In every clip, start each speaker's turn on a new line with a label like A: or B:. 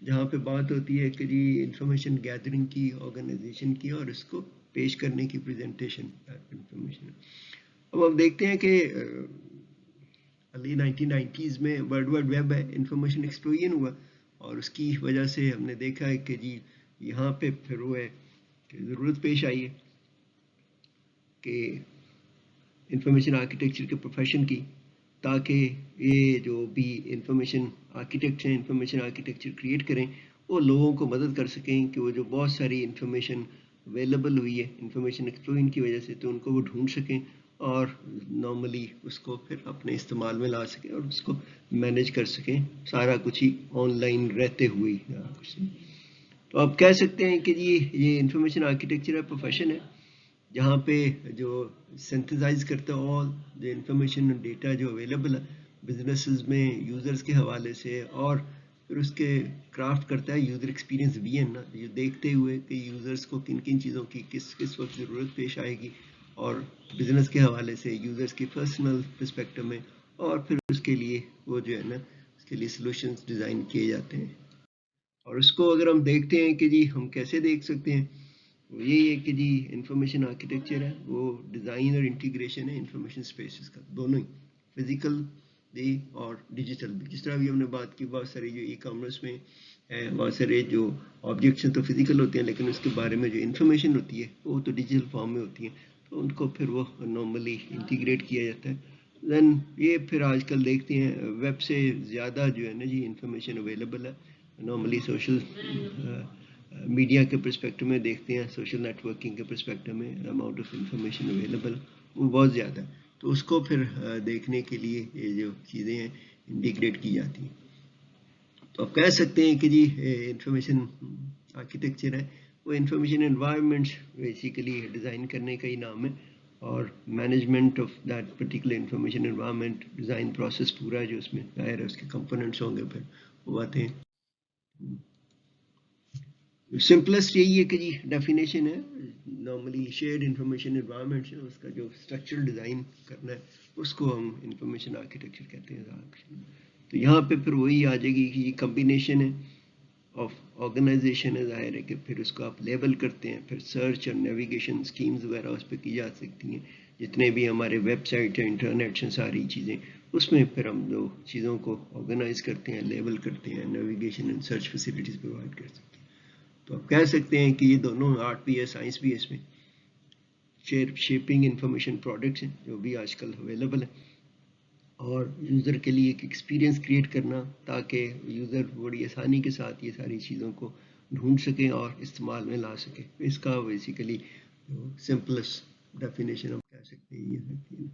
A: جہاں پہ بات ہوتی ہے کہ جی انفارمیشن گیدرنگ کی، آرگنائزیشن کی، اور اس کو پیش کرنے کی پریزنٹیشن انفارمیشن. اب ہم دیکھتے ہیں کہ ارلی 1990s میں ورلڈ وائڈ ویب ہے، انفارمیشن ایکسپلوژن ہوا، اور اس کی وجہ سے ہم نے دیکھا ہے کہ جی یہاں پہ پھر وہ ہے کہ ضرورت پیش آئی ہے کہ انفارمیشن آرکیٹیکچر کے پروفیشن کی، تاکہ یہ جو بھی انفارمیشن آرکیٹیکٹ ہیں، انفارمیشن آرکیٹیکچر کریٹ کریں، وہ لوگوں کو مدد کر سکیں کہ وہ جو بہت ساری انفارمیشن اویلیبل ہوئی ہے انفارمیشن ایکسپلوژن کی وجہ سے، تو ان کو وہ ڈھونڈ سکیں اور نارملی اس کو پھر اپنے استعمال میں لا سکیں اور اس کو مینیج کر سکیں، سارا کچھ ہی آن لائن رہتے ہوئے کچھ نہیں. تو آپ کہہ سکتے ہیں کہ جی یہ انفارمیشن آرکیٹیکچر ہے، پروفیشن ہے، جہاں پہ جو سنتھسائز کرتا ہے آل جو انفارمیشن ڈیٹا جو اویلیبل ہے بزنسز میں یوزرز کے حوالے سے، اور پھر اس کے کرافٹ کرتا ہے یوزر ایکسپیرینس بھی ہے نا، یہ دیکھتے ہوئے کہ یوزرز کو کن کن چیزوں کی کس وقت ضرورت پیش آئے گی، اور بزنس کے حوالے سے یوزرز کی پرسنل پرسپیکٹو میں، اور پھر اس کے لیے وہ جو ہے نا اس کے لیے سلوشنز ڈیزائن کیے جاتے ہیں. اور اس کو اگر ہم دیکھتے ہیں کہ جی ہم کیسے دیکھ سکتے ہیں، وہ یہی ہے کہ جی انفارمیشن آرکیٹیکچر ہے وہ ڈیزائن اور انٹیگریشن ہے انفارمیشن اسپیسز کا، دونوں ہی فزیکل دی اور ڈیجیٹل بھی. جس طرح بھی ہم نے بات کی، بہت ساری جو ای کامرس میں ہے، بہت سارے جو آبجیکٹس ہیں تو فزیکل ہوتے ہیں، لیکن اس کے بارے میں جو انفارمیشن ہوتی ہے وہ تو ڈیجیٹل فارم میں ہوتی ہے، تو ان کو پھر وہ نارملی انٹیگریٹ کیا جاتا ہے. دین یہ پھر آج کل دیکھتے ہیں ویب سے زیادہ جو ہے نا جی انفارمیشن اویلیبل ہے. نارملی سوشل میڈیا کے پرسپیکٹو میں دیکھتے ہیں، سوشل نیٹ ورکنگ کے پرسپیکٹو میں اماؤنٹ آف انفارمیشن اویلیبل وہ بہت زیادہ ہے، تو اس کو پھر دیکھنے کے لیے یہ جو چیزیں ہیں انٹیگریٹ کی جاتی ہیں. تو آپ کہہ سکتے ہیں کہ جی انفارمیشن آرکیٹیکچر ہے وہ انفارمیشن انوائرمنٹس بیسیکلی ڈیزائن کرنے کا ہی نام ہے، اور management of that particular information environment design process پورا جو اس میں ظاہر ہے اس کے کمپوننٹس ہوں گے پھر وہ آتے ہیں. سمپلسٹ یہی ہے کہ جی ڈیفینیشن ہے نارملی شیئرڈ انفارمیشن انوائرمنٹ، اس کا جو اسٹرکچر ڈیزائن کرنا ہے اس کو ہم انفارمیشن آرکیٹیکچر کہتے ہیں. تو یہاں پہ پھر وہی آ جائے گی کہ یہ کمبینیشن ہے آف آرگنائزیشن ہے، ظاہر ہے کہ پھر اس کو آپ لیبل کرتے ہیں، پھر سرچ اور نیویگیشن اسکیمز وغیرہ اس پہ کی جا سکتی ہیں، جتنے بھی ہمارے ویب سائٹ ہیں انٹرنیٹ ہیں ساری چیزیں، اس میں پھر ہم جو چیزوں کو آرگنائز کرتے ہیں، لیبل کرتے ہیں، navigation and search facilities provide کر سکتے ہیں. تو آپ کہہ سکتے ہیں کہ یہ دونوں آرٹ بھی ہے، سائنس بھی ہے، اس میں شیپنگ انفارمیشن پروڈکٹس ہیں جو بھی آج کل اویلیبل ہیں، اور یوزر کے لیے ایک ایکسپیرینس کریٹ کرنا تاکہ یوزر بڑی آسانی کے ساتھ یہ ساری چیزوں کو ڈھونڈ سکیں اور استعمال میں لا سکیں. اس کا بیسیکلی سمپلسٹ ڈیفینیشن ہم کہہ سکتے ہیں یہ ہے.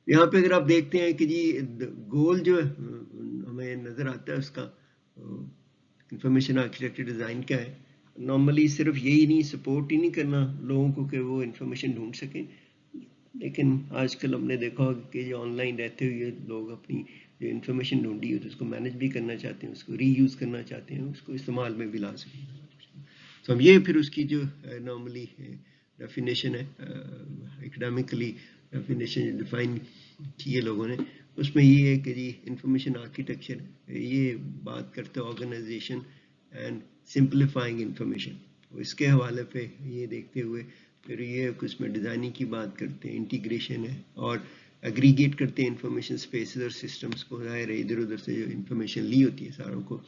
A: یہاں پہ اگر آپ دیکھتے ہیں کہ جی گول جو ہمیں نظر آتا ہے اس کا انفارمیشن آرکیٹیکچر ڈیزائن کیا ہے، نارملی صرف یہی نہیں، سپورٹ ہی نہیں کرنا لوگوں کو کہ وہ انفارمیشن ڈھونڈ سکیں، لیکن آج کل ہم نے دیکھا ہوگا کہ جو آن لائن رہتے ہوئے لوگ اپنی جو انفارمیشن ڈھونڈی ہے تو اس کو مینیج بھی کرنا چاہتے ہیں، اس کو ری یوز کرنا چاہتے ہیں، اس کو استعمال میں بھی لا سکیں. تو ہم یہ پھر اس کی جو نارملی ڈیفینیشن ہے اکیڈیمکلی ڈیفینیشن ڈیفائن کی ہے لوگوں نے، اس میں یہ ہے کہ جی انفارمیشن آرکیٹیکچر یہ بات کرتے ہیں آرگنائزیشن اینڈ سمپلیفائنگ انفارمیشن. اس کے حوالے پہ یہ دیکھتے ہوئے پھر یہ اس میں ڈیزائننگ کی بات کرتے ہیں، انٹیگریشن ہے، اور ایگریگیٹ کرتے ہیں انفارمیشن اسپیسز اور سسٹمز کو، ظاہر ہے ادھر ادھر سے جو انفارمیشن لی ہوتی ہے ساروں کو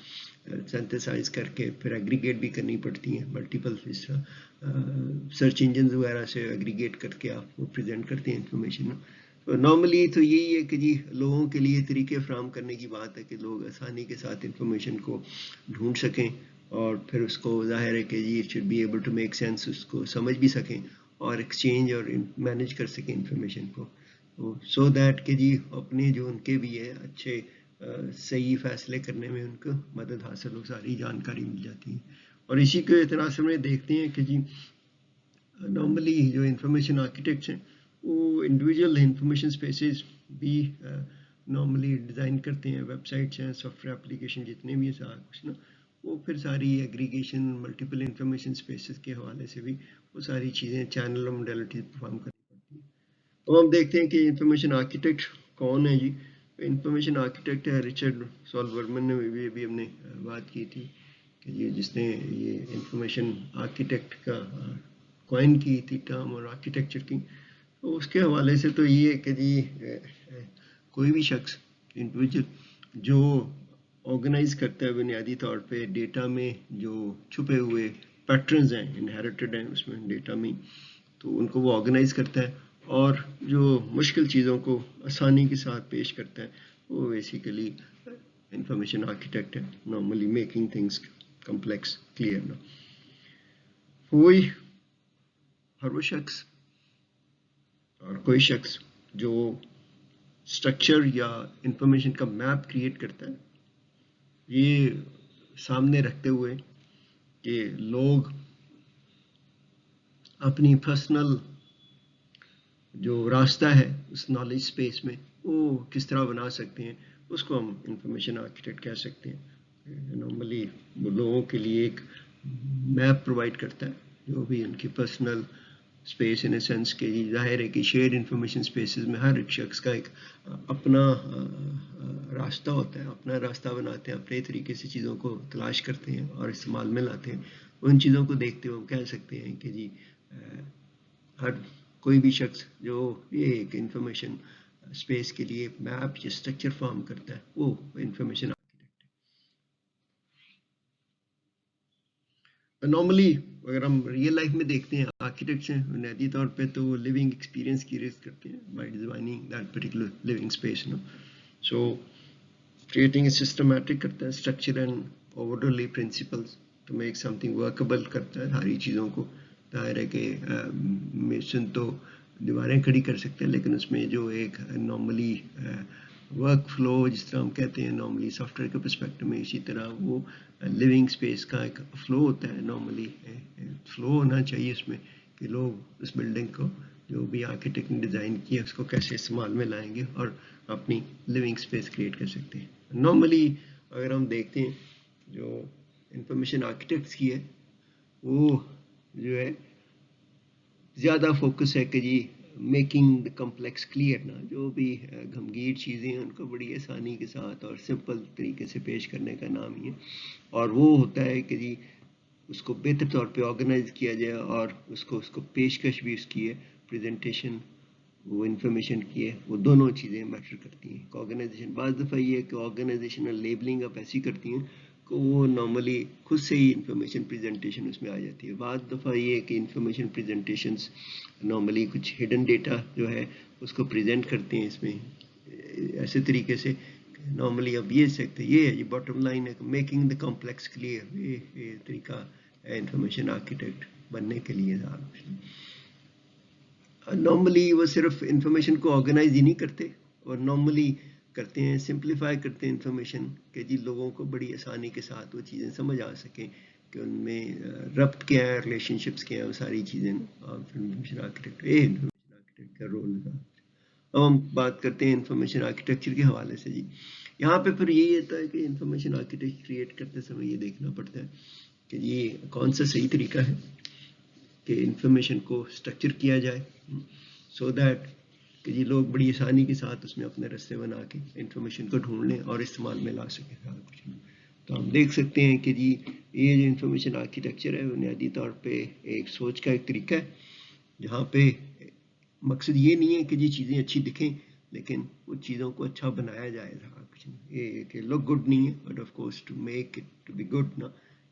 A: سینتھسائز کر کے پھر ایگریگیٹ بھی کرنی پڑتی ہیں ملٹیپل سرچ انجنز وغیرہ سے ایگریگیٹ کر کے آپ وہ پریزنٹ کرتے ہیں انفارمیشن. نارملی تو یہی ہے کہ جی لوگوں کے لیے طریقے فراہم کرنے کی بات ہے کہ لوگ آسانی کے ساتھ انفارمیشن کو ڈھونڈ سکیں، اور پھر اس کو ظاہر ہے کہ جی it should be able to make sense, اس کو سمجھ بھی سکیں اور ایکسچینج اور مینیج کر سکیں انفارمیشن کو، سو دیٹ کہ جی اپنے جو ان کے بھی ہے اچھے صحیح فیصلے کرنے میں ان کو مدد حاصل ہو، ساری جانکاری مل جاتی ہے. اور اسی کے تناسب میں دیکھتے ہیں کہ جی نارملی جو انفارمیشن آرکیٹیکٹس ہیں وہ انڈیویجول انفارمیشن اسپیسیز بھی نارملی ڈیزائن کرتے ہیں، ویب سائٹس ہیں، سافٹ ویئر اپلیکیشن جتنے بھی ہیں سارا کچھ نا، وہ پھر ساری ایگریگیشن ملٹیپل انفارمیشن اسپیسیز کے حوالے سے بھی وہ ساری چیزیں چینل اور موڈیلٹیز پرفارم کرنی پڑتی ہیں. اب ہم دیکھتے ہیں کہ انفارمیشن آرکیٹیکٹ کون ہے جی. انفارمیشن آرکیٹیکٹ ہے رچرڈ سالورمن نے بھی ہم نے بات کی تھی کہ یہ جس نے یہ انفارمیشن آرکیٹیکٹ کا کوائن کی تھی ٹرم اور آرکیٹیکچر کی، تو اس کے حوالے سے تو یہ کہ جی کوئی بھی شخص انڈیویجول جو آرگنائز کرتا ہے بنیادی طور پہ ڈیٹا میں جو چھپے ہوئے پیٹرنز ہیں انہیریٹڈ ہیں اس میں ڈیٹا میں، تو ان کو وہ آرگنائز کرتا ہے، اور جو مشکل چیزوں کو آسانی کے ساتھ پیش کرتا ہے وہ بیسیکلی انفارمیشن آرکیٹیکٹ ہے، normally making things complex clear نا. ہر وہ شخص اور کوئی شخص جو اسٹرکچر یا انفارمیشن کا میپ کریٹ کرتا ہے، یہ سامنے رکھتے ہوئے کہ لوگ اپنی پرسنل جو راستہ ہے اس نالج اسپیس میں وہ کس طرح بنا سکتے ہیں، اس کو ہم انفارمیشن آرکیٹیکٹ کہہ سکتے ہیں. نارملی وہ لوگوں کے لیے ایک میپ پرووائڈ کرتا ہے جو بھی ان کی personal space in a sense کہ ظاہر ہے کہ شیئر انفارمیشن اسپیسز میں ہر ایک شخص کا ایک اپنا راستہ ہوتا ہے، اپنا راستہ بناتے ہیں، اپنے طریقے سے چیزوں کو تلاش کرتے ہیں اور استعمال میں لاتے ہیں. ان چیزوں کو دیکھتے ہوئے ہم کہہ سکتے ہیں کہ جی ہر کوئی بھی شخص جو یہ ایک انفارمیشن اسپیس کے لیے میپ یا اسٹرکچر فارم کرتا ہے وہ انفارمیشن آرکیٹیکٹ ہے. نارملی اگر ہم ریئل لائف میں دیکھتے ہیں آرکیٹیکٹس ہیں بنیادی طور پہ تو وہ لیونگ ایکسپیرینس کی ریس کرتے ہیں by designing that particular living space نا. سو کریٹنگ اے سسٹمیٹک کرتا ہے structure and overlay principles to make something workable کرتا ہے ساری چیزوں کو. ظاہر ہے کہ مشن تو دیواریں کھڑی کر سکتے ہیں لیکن اس میں جو ایک نارملی ورک فلو جس طرح ہم کہتے ہیں نارملی سافٹ ویئر کے پرسپیکٹو میں، اسی طرح وہ لیونگ اسپیس کا ایک فلو ہوتا ہے. نارملی فلو ہونا چاہیے اس میں کہ لوگ اس بلڈنگ کو جو بھی آرکیٹیکٹ نے ڈیزائن کیا اس کو کیسے استعمال میں لائیں گے اور اپنی لیونگ اسپیس کریٹ کر سکتے ہیں. نارملی اگر ہم دیکھتے ہیں جو انفارمیشن آرکیٹیکٹس کی ہے وہ جو ہے زیادہ فوکس ہے کہ جی میکنگ دا کمپلیکس کلیئر نا. جو بھی گھمگیر چیزیں ہیں ان کو بڑی آسانی کے ساتھ اور سمپل طریقے سے پیش کرنے کا نام ہی ہے، اور وہ ہوتا ہے کہ جی اس کو بہتر طور پہ آرگنائز کیا جائے اور اس کو پیشکش بھی اس کی ہے، پریزنٹیشن وہ انفارمیشن کی ہے، وہ دونوں چیزیں میٹر کرتی ہیں. آرگنائزیشن بعض دفعہ یہ ہے کہ آرگنائزیشن لیبلنگ آپ ایسی کرتی ہیں کہ وہ نارملی خود سے ہی انفارمیشن پریزنٹیشن اس میں آ جاتی ہے. بعض دفعہ یہ ہے کہ انفارمیشن پریزنٹیشنز نارملی کچھ ہڈن ڈیٹا جو ہے اس کو پریزنٹ کرتے ہیں اس میں ایسے طریقے سے. نارملی اب یہ سکتے یہ ہے باٹم لائن ہے میکنگ دا کمپلیکس کلیئر، یہ طریقہ ہے انفارمیشن آرکیٹیکٹ بننے کے لیے. نارملی وہ صرف انفارمیشن کو آرگنائز ہی نہیں کرتے اور نارملی کرتے ہیں سمپلیفائی کرتے ہیں انفارمیشن کہ جی لوگوں کو بڑی آسانی کے ساتھ وہ چیزیں سمجھ آ سکیں کہ ان میں ربط کیا ہے، ریلیشن شپس کیا ہیں، وہ ساری چیزیں انفارمیشن آرکیٹیکٹ کا رول ہے. اب ہم بات کرتے ہیں انفارمیشن آرکیٹیکچر کے حوالے سے. جی یہاں پہ پھر یہی ہوتا ہے کہ انفارمیشن آرکیٹیکچر کریٹ کرتے سمے یہ دیکھنا پڑتا ہے کہ یہ کون سا صحیح طریقہ ہے کہ انفارمیشن کو اسٹرکچر کیا جائے سو دیٹ کہ جی لوگ بڑی آسانی کے ساتھ اس میں اپنے رستے بنا کے انفارمیشن کو ڈھونڈ لیں اور استعمال میں لا سکیں. تو ہم دیکھ سکتے ہیں کہ جی یہ جو انفارمیشن آرکیٹیکچر ہے بنیادی طور پہ ایک سوچ کا ایک طریقہ ہے جہاں پہ مقصد یہ نہیں ہے کہ جی چیزیں اچھی دکھیں لیکن وہ چیزوں کو اچھا بنایا جائے. یہ کہ لک گڈ نہیں ہے but of course to make it to be good نا،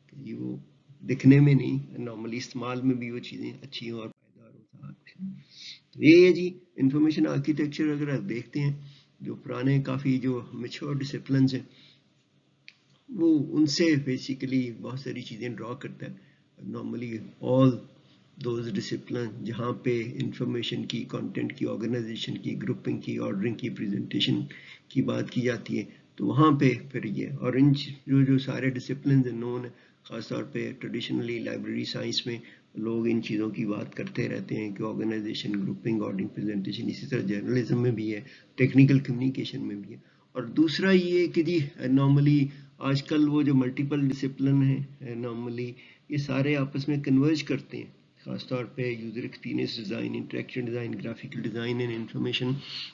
A: کہ جی وہ دکھنے میں نہیں، نارملی استعمال میں بھی وہ چیزیں اچھی ہوں اور پائیدار ہوں. یہ ہے جی انفارمیشن آرکیٹیکچر. اگر آپ دیکھتے ہیں جو پرانے کافی جو میچور ڈسپلنز ہیں وہ ان سے بیسیکلی بہت ساری چیزیں ڈرا کرتا ہے. نارملی آل دوز ڈسپلن جہاں پہ انفارمیشن کی کانٹینٹ کی آرگنائزیشن کی گروپنگ کی آرڈرنگ کی پریزنٹیشن کی بات کی جاتی ہے تو وہاں پہ پھر یہ اور ان جو سارے ڈسپلنز نون خاص طور پہ ٹریڈیشنلی لائبریری سائنس میں لوگ ان چیزوں کی بات کرتے رہتے ہیں کہ آرگنائزیشن گروپنگ آرڈرنگ پریزنٹیشن، اسی طرح جرنلزم میں بھی ہے، ٹیکنیکل کمیونیکیشن میں بھی ہے. اور دوسرا یہ کہ جی نارملی آج کل وہ جو ملٹیپل ڈسپلن ہیں نارملی یہ سارے آپس میں کنورج کرتے ہیں، خاص طور پہ user experience design, interaction design, graphical design and information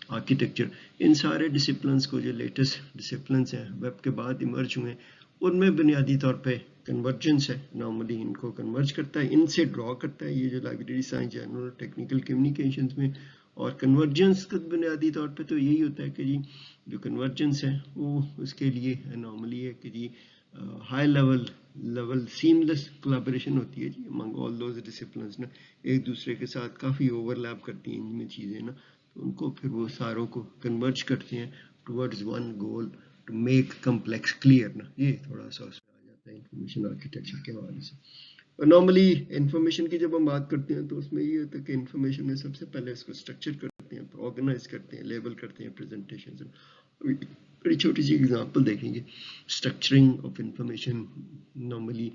A: architecture. ان سارے ڈسپلنس کو جو لیٹسٹ ڈسپلنس ہیں ویب کے بعد ایمرج ہوئے ہیں ان میں بنیادی طور پہ کنورجنس ہے نارملی ان کو کنورج کرتا ہے, ان سے ڈرا کرتا ہے یہ جو library science general technical communications میں. اور کنورجنس کا بنیادی طور پہ تو یہی ہوتا ہے کہ جی جو کنورجنس ہے وہ اس کے لیے نارملی ہے کہ جی ہائی لیول سیملیس کولیبریشن ہوتی ہے جی امنگ آل دوز ڈسپلنس نا, ایک دوسرے کے ساتھ کافی اوور لیپ کرتی ہیں ان میں چیزیں نا, تو ان کو پھر وہ ساروں کو کنورج کرتے ہیں towards one goal to make complex clear نا. یہ تھوڑا سا اس میں آ جاتا ہے انفارمیشن آرکیٹیکچر کے حوالے سے. اور نارملی انفارمیشن کی جب ہم بات کرتے ہیں تو اس میں یہ ہوتا ہے کہ انفارمیشن میں سب سے پہلے اس کو اسٹرکچر کرتے ہیں, آرگنائز کرتے ہیں, لیبل کرتے ہیں پریزنٹیشن. بڑی چھوٹی سی ایگزامپل دیکھیں گے اسٹرکچرنگ آف انفارمیشن. نارملی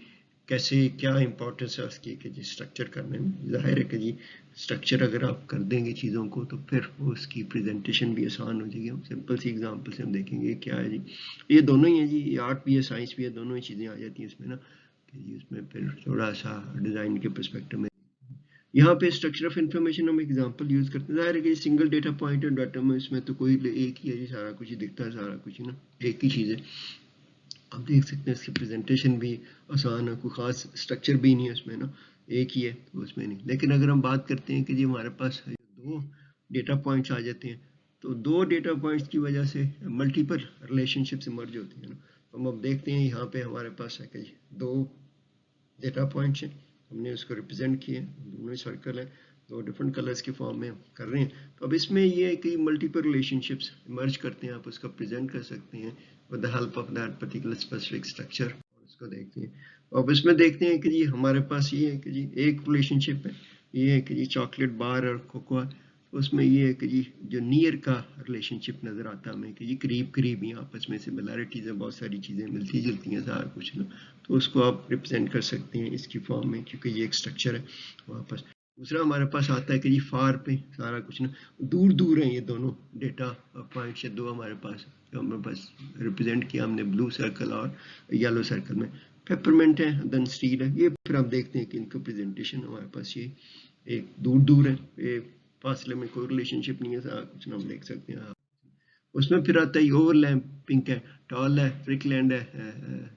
A: کیسے کیا امپورٹنس ہے اس کی کہ جی اسٹرکچر کرنے میں. ظاہر ہے کہ جی اسٹرکچر اگر آپ کر دیں گے چیزوں کو تو پھر وہ اس کی پریزنٹیشن بھی آسان ہو جائے گی. ہم سمپل سی ایگزامپل سے ہم دیکھیں گے کیا ہے جی, یہ دونوں ہی ہیں جی, یہ آرٹ بھی ہے سائنس بھی ہے, دونوں ہی چیزیں آ جاتی ہیں اس میں نا, کہ جی اس میں پھر تھوڑا سا ڈیزائن کے پرسپیکٹو میں یہاں پہ اسٹرکچر آف انفارمیشن ہم ایگزامپل یوز کرتے ہیں. ظاہر ہے کہ سنگل ڈیٹا پوائنٹ ہے ڈاٹا میں, اس میں تو کوئی ایک ہی ہے جی, سارا کچھ ہی دکھتا ہے, سارا کچھ نا ایک ہی چیز ہے. آپ دیکھ سکتے ہیں اس کی پریزنٹیشن بھی آسان ہے, کوئی خاص اسٹرکچر بھی نہیں ہے اس میں نا, ایک ہی ہے تو اس میں نہیں. لیکن اگر ہم بات کرتے ہیں کہ جی ہمارے پاس دو ڈیٹا پوائنٹس آ جاتے ہیں تو دو ڈیٹا پوائنٹس کی وجہ سے ملٹیپل ریلیشن شپس ایمرج ہوتی ہیں نا. ہم اب دیکھتے ہیں یہاں پہ ہمارے پاس ہے کہ جی دو ڈیٹا پوائنٹس ہیں, ہم نے اس کو ریپرزینٹ کیے, دونوں ہی سرکل ہیں, دو ڈفرنٹ کلرز کے فارم میں کر رہے ہیں. تو اب اس میں یہ ہے کہ ملٹیپل ریلیشن شپس ایمرج کرتے ہیں, آپ اس کا پریزنٹ کر سکتے ہیں with the help of that particular specific structure. اور اس کو دیکھتے ہیں, اب اس میں دیکھتے ہیں کہ جی ہمارے پاس یہ ہے کہ جی ایک ریلیشن شپ ہے, یہ ہے کہ جی چاکلیٹ بار اور کوکوا. اس میں یہ ہے کہ جی جو نیئر کا ریلیشن شپ نظر آتا ہے ہمیں کہ جی قریب قریب ہی آپس میں سملیرٹیز ہیں, بہت ساری چیزیں ملتی جلتی ہیں سارا کچھ نا, تو اس کو آپ ریپرزینٹ کر سکتے ہیں اس کی فارم میں کیونکہ یہ ایک اسٹرکچر ہے وہاں پر. دوسرا ہمارے پاس آتا ہے کہ جی فار پہ سارا کچھ نا دور دور ہیں یہ دونوں ڈیٹا پوائنٹس یا دو ہمارے پاس, جو ہمارے پاس ریپرزینٹ کیا ہم نے بلو سرکل اور یلو سرکل میں. پیپرمنٹ ہے دن اسٹیل ہے, یہ پھر آپ دیکھتے ہیں کہ ان کا پریزنٹیشن ہمارے پاس یہ ایک دور دور ہے, یہ فاصلے میں کوئی ریلیشن شپ نہیں ہے, سارا کچھ نا ہم دیکھ سکتے ہیں. اس میں پھر آتا ہے اوور لینپنگ ہے, ٹال ہے, فریک لینڈ ہے,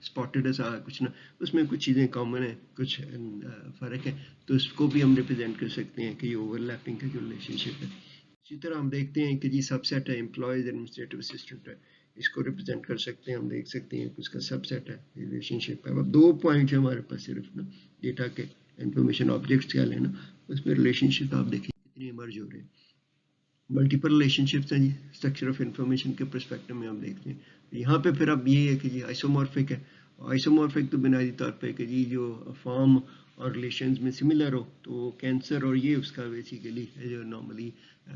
A: اسپاٹڈ ہے, سارا کچھ نا اس میں کچھ چیزیں کامن ہیں, کچھ فرق ہے, تو اس کو بھی ہم ریپرزینٹ کر سکتے ہیں کہ یہ اوور لیپنگ کا جو ریلیشن شپ ہے. اسی طرح ہم دیکھتے ہیں کہ جی سب سیٹ ہے امپلائیز ایڈمنسٹریٹو اسسٹنٹ ہے, اس کو ریپرزینٹ کر سکتے ہیں, ہم دیکھ سکتے ہیں کہ اس کا سب سیٹ ہے ریلیشن شپ ہے. اب دو پوائنٹ ہے ہمارے پاس صرف نا ڈیٹا کے انفارمیشن آبجیکٹس کیا لینا, اس میں ریلیشن شپ آپ دیکھیں کتنے ایمرج ہو رہے ہیں. ملٹیپل ریلیشن شپس ہیں جی اسٹرکچر آف انفارمیشن کے پرسپیکٹو میں ہم دیکھتے ہیں. یہاں پہ پھر اب یہ ہے کہ جی آئسومورفک ہے. آئسومورفک تو بنیادی طور پہ کہ جی جو فارم اور ریلیشنز میں سملر ہو تو کینسر اور یہ اس کا بیسیکلی جو نارملی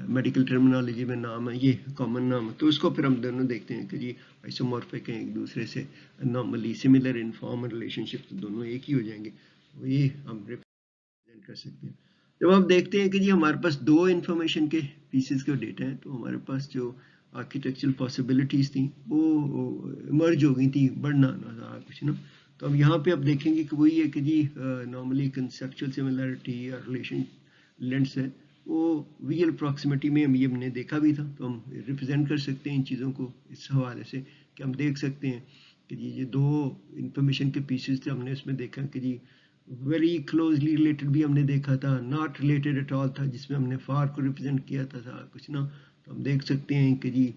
A: میڈیکل ٹرمنالوجی میں نام ہے, یہ کامن نام ہے, تو اس کو پھر ہم دونوں دیکھتے ہیں کہ جی آئسومورفک ہیں ایک دوسرے سے نارملی سملر ان فارم اور ریلیشن شپ, تو دونوں ایک ہی ہو جائیں گے, یہ ہم ریپرزینٹ کر سکتے ہیں. جب آپ دیکھتے ہیں کہ جی ہمارے پاس دو انفارمیشن کے پیسز کے ڈیٹا ہیں تو ہمارے پاس جو آرکیٹیکچرل پاسبلٹیز تھیں وہ مرج ہو گئی تھیں, بڑھنا نہ کچھ نا. تو اب یہاں پہ آپ دیکھیں گے کہ وہی ہے کہ جی نارملی کنسیپچل سملیرٹی یا ریلیشن لینس ہے وہ ویژل اپراکسیمیٹی میں ہم نے دیکھا بھی تھا, تو ہم ریپرزینٹ کر سکتے ہیں ان چیزوں کو اس حوالے سے کہ ہم دیکھ سکتے ہیں کہ جی یہ دو انفارمیشن کے پیسز تھے, ہم نے اس میں دیکھا کہ جی ویری کلوزلی ریلیٹڈ بھی ہم نے دیکھا تھا, ناٹ ریلیٹڈ ایٹ آل تھا جس میں ہم نے فار کو ریپرزینٹ کیا تھا سارا کچھ نا. تو ہم دیکھ سکتے ہیں کہ جی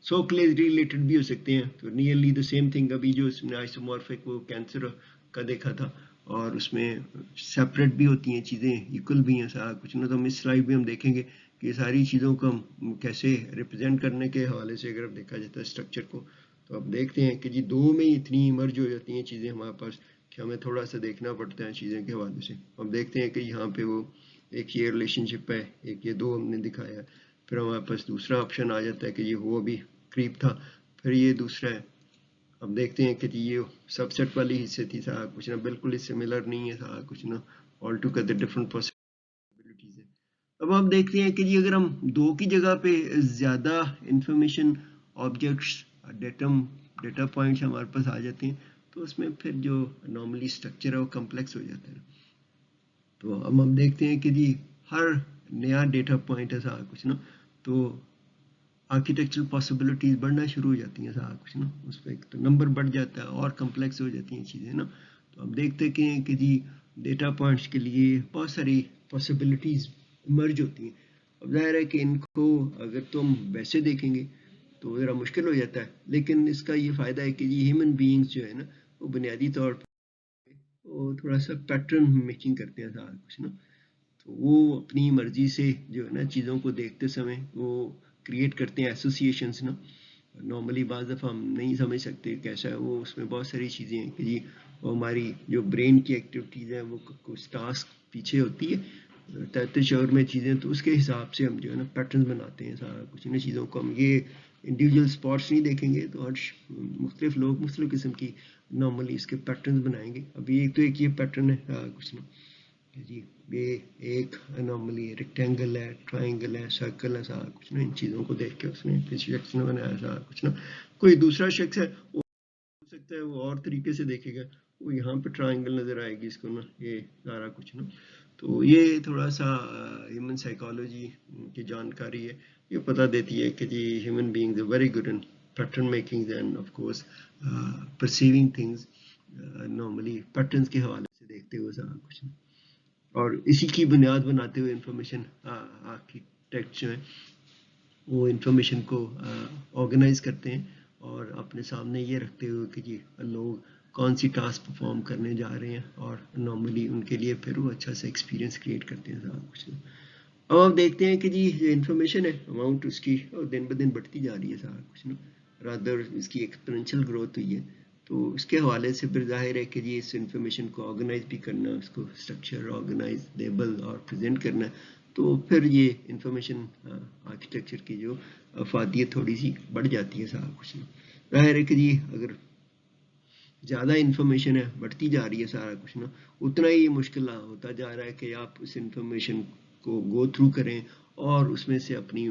A: سو کلوزلی ریلیٹڈ بھی ہو سکتے ہیں, تو نیئرلی دا سیم تھنگ. ابھی جو اس میں آئسومورفک وہ کینسر کا دیکھا تھا اور اس میں سیپریٹ بھی ہوتی ہیں چیزیں, ایکول بھی ہیں سارا کچھ نا. تو ہم اس سلائڈ میں ہم دیکھیں گے کہ ساری چیزوں کو ہم کیسے ریپرزینٹ کرنے کے حوالے سے اگر دیکھا جاتا ہے اسٹرکچر کو, تو اب دیکھتے ہیں کہ جی دو میں اتنی مرج ہو جاتی ہیں چیزیں ہمارے پاس کہ ہمیں تھوڑا سا دیکھنا پڑتا ہے چیزیں کے حوالے سے. ہم دیکھتے ہیں کہ یہاں پہ وہ ایک یہ ریلیشن شپ ہے, ایک یہ دو ہم نے دکھایا, پھر ہمارے پاس دوسرا آپشن آ جاتا ہے کہ یہ وہ بھی قریب تھا, پھر یہ دوسرا ہے. اب دیکھتے ہیں کہ جی یہ سب سیٹ والی حصے تھی سارا کچھ نا, بالکل اس سملر نہیں ہے سارا کچھ نا, آل ٹوگیدر ڈفرنٹ پاسبلٹیز ہے. اب آپ دیکھتے ہیں کہ جی اگر ہم دو کی جگہ پہ زیادہ انفارمیشن آبجیکٹس ڈیٹا پوائنٹس ہمارے پاس آ جاتے ہیں تو اس میں پھر جو نارملی اسٹرکچر ہے وہ کمپلیکس ہو جاتا ہے. تو اب ہم دیکھتے ہیں کہ جی ہر نیا ڈیٹا پوائنٹ ہے سارا کچھ نا, تو آرکیٹیکچرل پاسبلٹیز بڑھنا شروع ہو جاتی ہیں سارا کچھ نا, اس پہ ایک تو نمبر بڑھ جاتا ہے اور کمپلیکس ہو جاتی ہیں چیزیں نا. تو آپ دیکھتے کہ جی ڈیٹا پوائنٹس کے لیے بہت ساری پاسبلٹیز ایمرج ہوتی ہیں. اب ظاہر ہے کہ ان کو اگر تم ویسے دیکھیں گے تو ذرا مشکل ہو جاتا ہے, لیکن اس کا یہ فائدہ ہے کہ جی ہیومن بینگز جو ہے نا وہ بنیادی طور پر وہ تھوڑا سا پیٹرن میکنگ کرتے ہیں سارا کچھ نا. تو وہ اپنی مرضی سے جو ہے نا چیزوں کو دیکھتے سمے وہ کریٹ کرتے ہیں ایسوسیشنس نا. نارملی بعض دفعہ ہم نہیں سمجھ سکتے کیسا ہے وہ, اس میں بہت ساری چیزیں ہیں کہ جی وہ ہماری جو برین کی ایکٹیویٹیز ہیں وہ کچھ ٹاسک پیچھے ہوتی ہے تحت شعور میں چیزیں, تو اس کے حساب سے ہم جو ہے نا پیٹرنز بناتے ہیں سارا کچھ ان چیزوں کو. ہم یہ انڈیویجول اسپاٹس نہیں دیکھیں گے تو ہر مختلف لوگ مختلف قسم کی نارملی اس کے پیٹرنز بنائیں گے. ابھی ایک تو ایک یہ پیٹرن ہے کچھ نا جی, یہ ایک نارملی ریکٹینگل ہے, ٹرائنگل ہے, سرکل ہے, سارا کچھ نا ان چیزوں کو دیکھ کے اس نے کسی شخص نے بنایا سارا کچھ نا. کوئی دوسرا شخص ہے وہ ہو سکتا ہے وہ اور طریقے سے دیکھے گا, وہ یہاں پہ ٹرائنگل نظر آئے گی اس کو نا, یہ سارا کچھ نا. تو یہ تھوڑا سا ہیومن سائیکالوجی کی جانکاری ہے, یہ پتہ دیتی ہے کہ جی human beings very good in pattern making and of course perceiving things normally patterns کے حوالے سے دیکھتے ہوئے سارا کچھ. اور اسی کی بنیاد بناتے ہوئے انفارمیشن آرکیٹیکٹ جو ہیں وہ انفارمیشن کو آرگنائز کرتے ہیں اور اپنے سامنے یہ رکھتے ہوئے کہ جی لوگ کون سی ٹاسک پرفارم کرنے جا رہے ہیں اور نارملی ان کے لیے پھر وہ اچھا سا ایکسپیرینس کریٹ کرتے ہیں سارا کچھ. اب آپ دیکھتے ہیں کہ جی یہ انفارمیشن ہے اماؤنٹ اس کی دن بہ دن بڑھتی جا رہی ہے سارا کچھ نا, رادر اس کی ایکسپوننشل گروتھ ہوئی ہے. تو اس کے حوالے سے پھر ظاہر ہے کہ جی اس انفارمیشن کو آرگنائز بھی کرنا, اس کو اسٹرکچر آرگنائز لیبل اور پریزنٹ کرنا, تو پھر یہ انفارمیشن آرکیٹیکچر کی جو افادیت تھوڑی سی بڑھ جاتی ہے سارا کچھ. ظاہر ہے کہ جی اگر زیادہ انفارمیشن ہے بڑھتی جا رہی ہے سارا کچھ نا, اتنا ہی مشکل ہوتا جا رہا ہے کہ آپ اس انفارمیشن کو گو تھرو کریں اور اس میں سے اپنی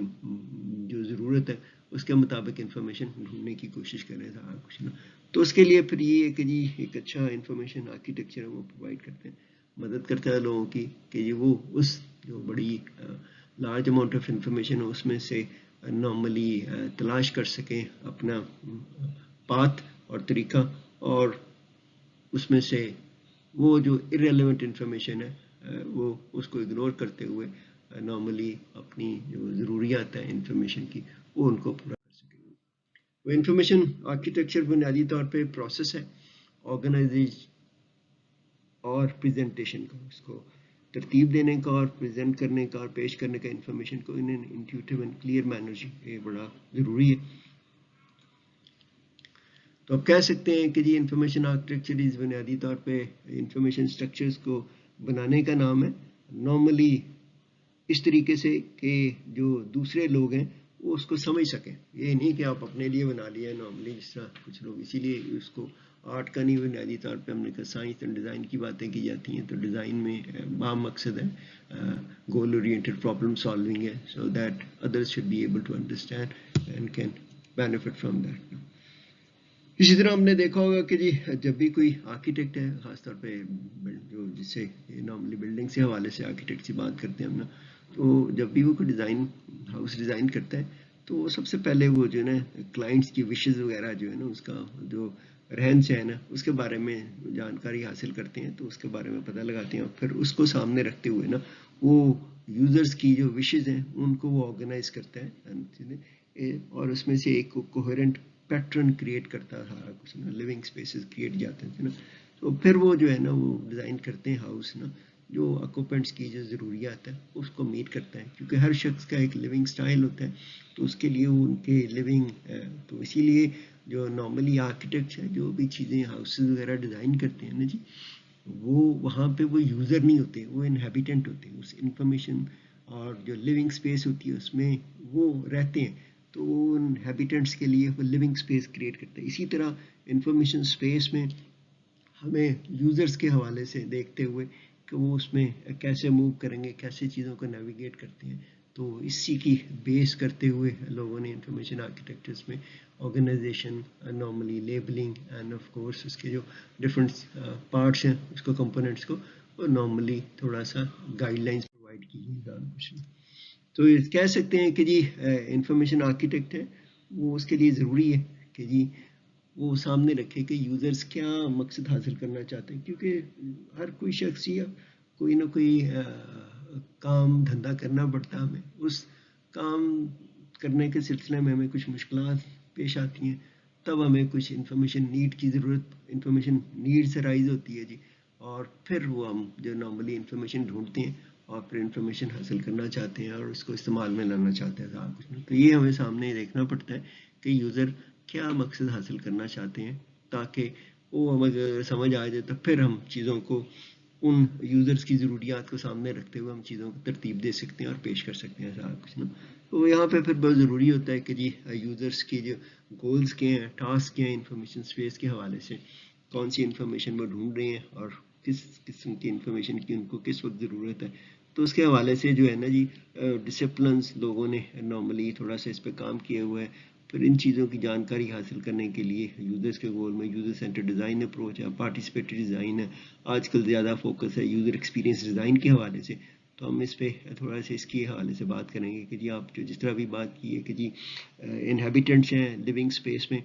A: جو ضرورت ہے اس کے مطابق انفارمیشن ڈھونڈنے کی کوشش کریں سارا کچھ نا. تو اس کے لیے پھر یہ ہے کہ جی ایک اچھا انفارمیشن آرکیٹیکچر وہ پرووائڈ کرتے ہیں, مدد کرتا ہے لوگوں کی کہ جی وہ اس جو بڑی لارج اماؤنٹ آف انفارمیشن ہو اس میں سے نارملی تلاش کر سکیں اپنا پاتھ اور طریقہ, اور اس میں سے وہ جو ارریلیونٹ انفارمیشن ہے وہ اس کو اگنور کرتے ہوئے نارملی اپنی جو ضروریات ہیں انفارمیشن کی وہ ان کو پورا کر سکیں. وہ انفارمیشن آرکیٹیکچر بنیادی طور پہ پروسیس ہے آرگنائزیشن اور پریزنٹیشن کا, اس کو ترتیب دینے کا اور پریزنٹ کرنے کا اور پیش کرنے کا انفارمیشن کو in an intuitive and clear manner, یہ بڑا ضروری ہے. تو آپ کہہ سکتے ہیں کہ جی انفارمیشن آرکیٹیکچر از بنیادی طور پہ انفارمیشن اسٹرکچرز کو بنانے کا نام ہے, نارملی اس طریقے سے کہ جو دوسرے لوگ ہیں وہ اس کو سمجھ سکیں. یہ نہیں کہ آپ اپنے لیے بنا لیا نارملی جس طرح کچھ لوگ, اسی لیے اس کو آرٹ کا نہیں, بنیادی طور پہ ہم نے کہا سائنس اینڈ ڈیزائن کی باتیں کی جاتی ہیں. تو ڈیزائن میں عام مقصد ہے گول اورینٹڈ پرابلم سالونگ ہے, so that others should be able to understand and can benefit from that. اسی طرح ہم نے دیکھا ہوگا کہ جی جب بھی کوئی آرکیٹیکٹ ہے, خاص طور پہ جو جس سے نارملی بلڈنگ سے حوالے سے آرکیٹیکٹ سے بات کرتے ہیں ہم نا, تو جب بھی وہ کوئی ڈیزائن ہاؤس ڈیزائن کرتا ہے تو سب سے پہلے وہ جو ہے نا کلائنٹس کی وشز وغیرہ جو ہے نا اس کا جو رہن سہن ہے اس کے بارے میں جانکاری حاصل کرتے ہیں, تو اس کے بارے میں پتہ لگاتے ہیں اور پھر اس کو سامنے رکھتے ہوئے نا وہ یوزرز کی جو وشز ہیں ان کو وہ آرگنائز کرتا ہے اور اس میں سے ایک کوہیرنٹ پیٹرن کریٹ کرتا ہے سارا کچھ نا, لیونگ اسپیسز کریٹ جاتے ہیں نا. تو پھر وہ جو ہے نا وہ ڈیزائن کرتے ہیں ہاؤس نا جو آکوپینٹس کی جو ضروریات ہے اس کو میٹ کرتا ہے, کیونکہ ہر شخص کا ایک لیونگ سٹائل ہوتا ہے, تو اس کے لیے وہ ان کے لیونگ تو اسی لیے جو نارملی آرکیٹیکٹ ہے جو بھی چیزیں ہاؤسز وغیرہ ڈیزائن کرتے ہیں نا جی, وہ وہاں پہ وہ یوزر نہیں ہوتے, وہ انہیبیٹنٹ ہوتے ہیں اس انفارمیشن اور جو لیونگ اسپیس ہوتی ہے اس میں وہ رہتے ہیں, تو ان ہیبیٹنٹس کے لیے وہ لیونگ اسپیس کریٹ کرتے ہیں. اسی طرح انفارمیشن اسپیس میں ہمیں یوزرز کے حوالے سے دیکھتے ہوئے کہ وہ اس میں کیسے موو کریں گے, کیسے چیزوں کو نیویگیٹ کرتے ہیں, تو اسی کی بیس کرتے ہوئے لوگوں نے انفارمیشن آرکیٹیکچرز میں organization normally labelling and of course اس کے جو ڈفرینٹ پارٹس ہیں اس کو کمپوننٹس کو نارملی تھوڑا سا گائیڈ لائنس پرووائڈ کی گئی. تو کہہ سکتے ہیں کہ جی انفارمیشن آرکیٹیکٹ ہے وہ اس کے لیے ضروری ہے کہ جی وہ سامنے رکھے کہ یوزرز کیا مقصد حاصل کرنا چاہتے ہیں، کیونکہ ہر کوئی شخص یا کوئی نہ کوئی کام دھندا کرنا پڑتا ہے ہمیں، اس کام کرنے کے سلسلے میں ہمیں کچھ مشکلات پیش آتی ہیں، تب ہمیں کچھ انفارمیشن نیڈ کی ضرورت، انفارمیشن نیڈ سے رائز ہوتی ہے جی، اور پھر وہ ہم جو نارملی انفارمیشن ڈھونڈتے ہیں اور پھر انفارمیشن حاصل کرنا چاہتے ہیں اور اس کو استعمال میں لانا چاہتے ہیں سارا کچھ. تو یہ ہمیں سامنے دیکھنا پڑتا ہے کہ یوزر کیا مقصد حاصل کرنا چاہتے ہیں، تاکہ وہ ہمیں سمجھ آ جائے تو پھر ہم چیزوں کو ان یوزرز کی ضروریات کو سامنے رکھتے ہوئے ہم چیزوں کو ترتیب دے سکتے ہیں اور پیش کر سکتے ہیں سارا کچھ نا. تو یہاں پہ پھر بہت ضروری ہوتا ہے کہ جی یوزرز کی جو گولز کے ہیں، ٹاسک کے ہیں انفارمیشن اسپیس کے حوالے سے، کون سی انفارمیشن وہ ڈھونڈ رہے ہیں اور کس قسم کی انفارمیشن کی ان کو کس وقت ضرورت ہے. تو اس کے حوالے سے جو ہے نا جی ڈسپلنس لوگوں نے نارملی تھوڑا سا اس پہ کام کیا ہوا ہے. پھر ان چیزوں کی جانکاری حاصل کرنے کے لیے یوزرز کے گول میں یوزر سینٹر ڈیزائن اپروچ ہے، پارٹیسپیٹری ڈیزائن ہے، آج کل زیادہ فوکس ہے یوزر ایکسپیرینس ڈیزائن کے حوالے سے. تو ہم اس پہ تھوڑا سا اس کے حوالے سے بات کریں گے کہ جی آپ جو جس طرح بھی بات کی ہے کہ جی انہیبیٹنٹس ہیں لیونگ اسپیس میں،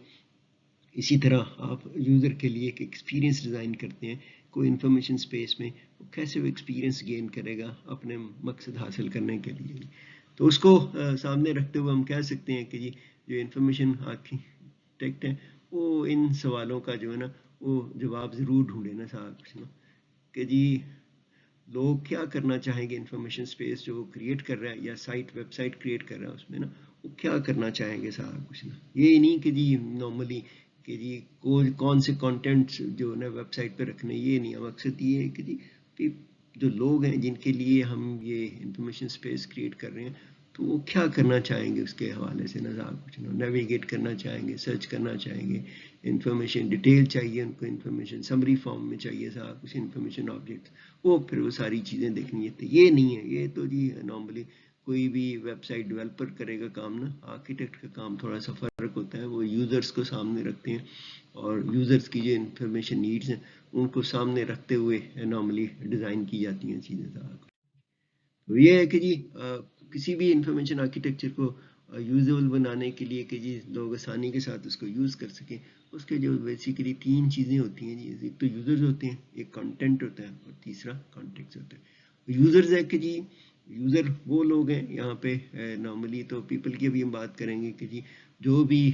A: اسی طرح آپ یوزر کے لیے ایک ایکسپیرینس ڈیزائن کرتے ہیں کوئی انفارمیشن اسپیس میں، وہ کیسے وہ ایکسپیرینس گین کرے گا اپنے مقصد حاصل کرنے کے لیے. تو اس کو سامنے رکھتے ہوئے ہم کہہ سکتے ہیں کہ جی جو انفارمیشن آرکیٹیکٹ ہے وہ ان سوالوں کا جو ہے نا وہ جواب ضرور ڈھونڈے نا سارا کچھ نا، کہ جی لوگ کیا کرنا چاہیں گے انفارمیشن اسپیس جو وہ کریٹ کر رہا ہے یا سائٹ ویب سائٹ کریٹ کر رہا ہے اس میں نا، وہ کیا کرنا چاہیں گے سارا کچھ نا. یہ نہیں کہ جی نارملی کہ جی کون سے کانٹینٹس جو ہے نا ویب سائٹ پہ رکھنے، یہ نہیں. مقصد یہ ہے کہ جی جو لوگ ہیں جن کے لیے ہم یہ انفارمیشن اسپیس کریٹ کر رہے ہیں تو وہ کیا کرنا چاہیں گے اس کے حوالے سے نہ کچھ نا، نیویگیٹ کرنا چاہیں گے، سرچ کرنا چاہیں گے، انفارمیشن ڈیٹیل چاہیے ان کو، انفارمیشن سمری فارم میں چاہیے سارا کچھ، انفارمیشن آبجیکٹ، وہ پھر وہ ساری چیزیں دیکھنی ہے. یہ نہیں ہے، یہ تو جی نارملی کوئی بھی ویب سائٹ ڈیولپر کرے گا کام نا، آرکیٹیکٹ کا کام تھوڑا سا فرق ہوتا ہے. وہ یوزرز کو سامنے رکھتے ہیں اور یوزرز کی جو انفارمیشن نیڈز ہیں ان کو سامنے رکھتے ہوئے نارملی ڈیزائن کی جاتی ہیں چیزیں. تو یہ ہے کہ جی کسی بھی انفارمیشن آرکیٹیکچر کو یوزیبل بنانے کے لیے کہ جی لوگ آسانی کے ساتھ اس کو یوز کر سکیں، اس کے جو بیسیکلی 3 چیزیں ہوتی ہیں جی. ایک تو یوزرز ہوتے ہیں، ایک کانٹینٹ ہوتا ہے اور تیسرا کانٹیکٹ ہوتا ہے. یوزرز ہے کہ جی یوزر وہ لوگ ہیں یہاں پہ نارملی تو پیپل کی بھی ہم بات کریں گے کہ جی جو بھی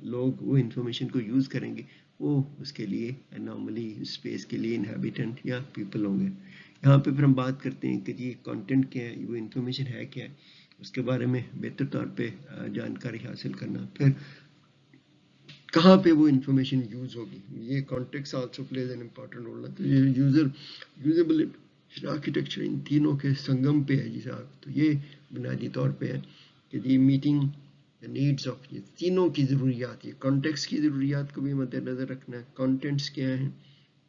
A: لوگ وہ انفارمیشن کو یوز کریں گے وہ اس کے لیے نارملی اسپیس کے لیے انہیبیٹنٹ یا پیپل ہوں گے. یہاں پہ پھر ہم بات کرتے ہیں کہ جی کانٹینٹ کیا ہے، وہ انفارمیشن ہے کیا ہے، اس کے بارے میں بہتر طور پہ جانکاری حاصل کرنا. پھر کہاں پہ وہ انفارمیشن یوز ہوگی، یہ context also plays an important role. تو یہ یوزیبل آرکیٹیکچر ان تینوں کے سنگم پہ ہے جی صاحب. تو یہ بنیادی طور پہ ہے کہ جی میٹنگ نیڈس آف یہ تینوں کی ضروریات، یہ کانٹیکسٹ کی ضروریات کو بھی مد نظر رکھنا ہے، کانٹینٹس کیا ہیں،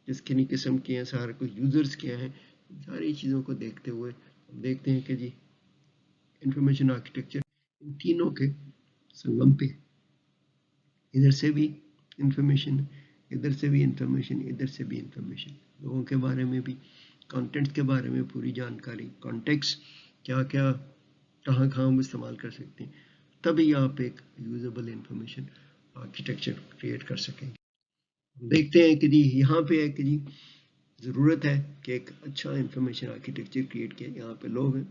A: کس کنی قسم کے ہیں، سارے کو یوزرز کیا ہیں، ساری چیزوں کو دیکھتے ہوئے ہم دیکھتے ہیں کہ جی انفارمیشن آرکیٹیکچر ان تینوں کے سنگم پہ، ادھر سے بھی انفارمیشن، ادھر سے بھی انفارمیشن، ادھر سے بھی انفارمیشن، لوگوں کے بارے میں بھی، کانٹینٹ کے بارے میں پوری جانکاری، کانٹیکسٹ کیا کیا کہاں ہم استعمال کر سکتے ہیں، تبھی آپ ایک یوزیبل انفارمیشن آرکیٹیکچر کریٹ کر سکیں گے. دیکھتے ہیں کہ جی یہاں پہ ہے کہ جی ضرورت ہے کہ ایک اچھا انفارمیشن آرکیٹیکچر کریٹ کیا. یہاں پہ لوگ ہیں،